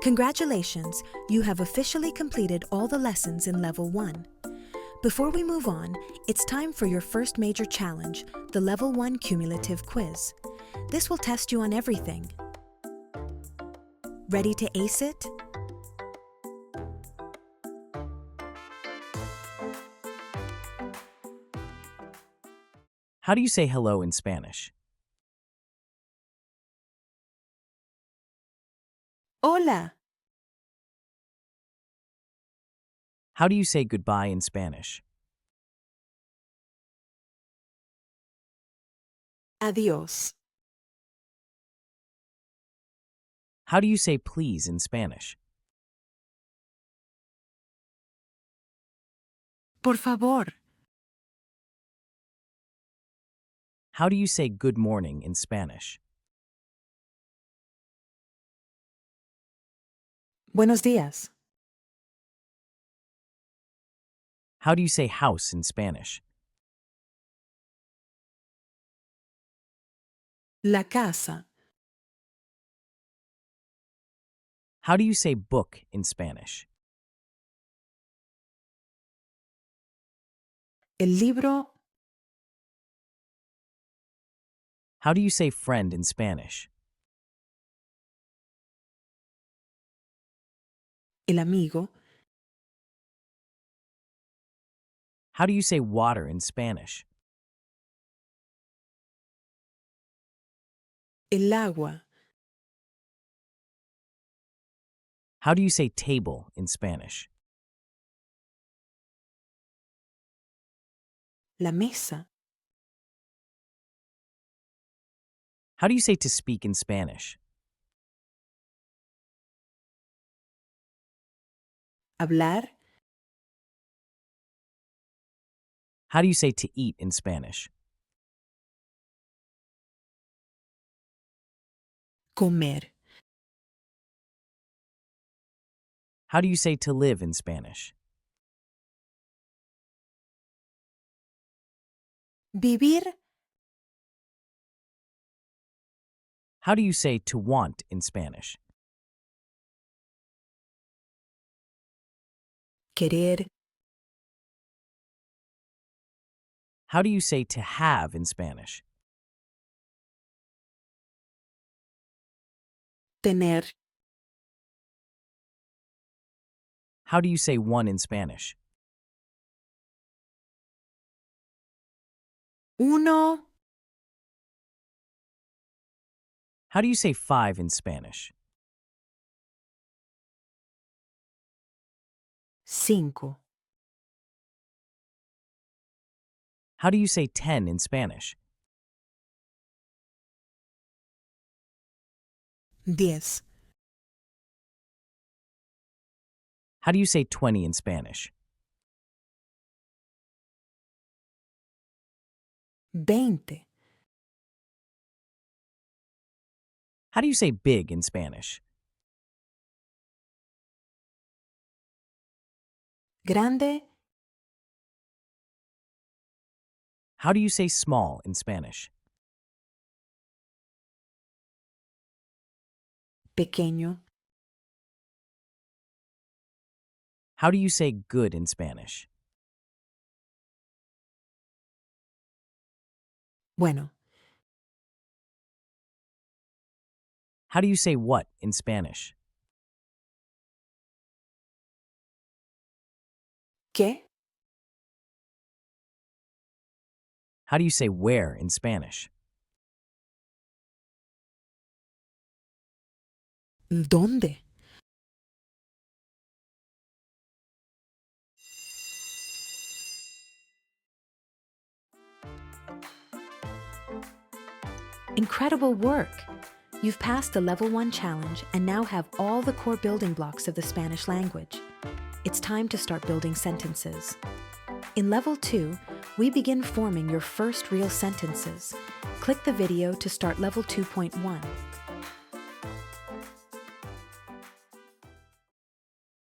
Congratulations, you have officially completed all the lessons in Level 1. Before we move on, it's time for your first major challenge, the Level 1 cumulative quiz. This will test you on everything. Ready to ace it? How do you say hello in Spanish? Hola. How do you say goodbye in Spanish? Adiós. How do you say please in Spanish? Por favor. How do you say good morning in Spanish? Buenos días. How do you say house in Spanish? La casa. How do you say book in Spanish? El libro. How do you say friend in Spanish? El amigo. How do you say water in Spanish? El agua. How do you say table in Spanish? La mesa. How do you say to speak in Spanish? Hablar. How do you say to eat in Spanish? Comer. How do you say to live in Spanish? Vivir. How do you say to want in Spanish? Querer. How do you say to have in Spanish? Tener. How do you say one in Spanish? Uno. How do you say five in Spanish? Cinco. How do you say 10 in Spanish? 10. How do you say 20 in Spanish? 20. How do you say big in Spanish? Grande. How do you say small in Spanish? Pequeño. How do you say good in Spanish? Bueno. How do you say what in Spanish? ¿Qué? How do you say where in Spanish? ¿Dónde? Incredible work! You've passed the Level 1 challenge and now have all the core building blocks of the Spanish language. It's time to start building sentences. In Level 2, we begin forming your first real sentences. Click the video to start Level 2.1.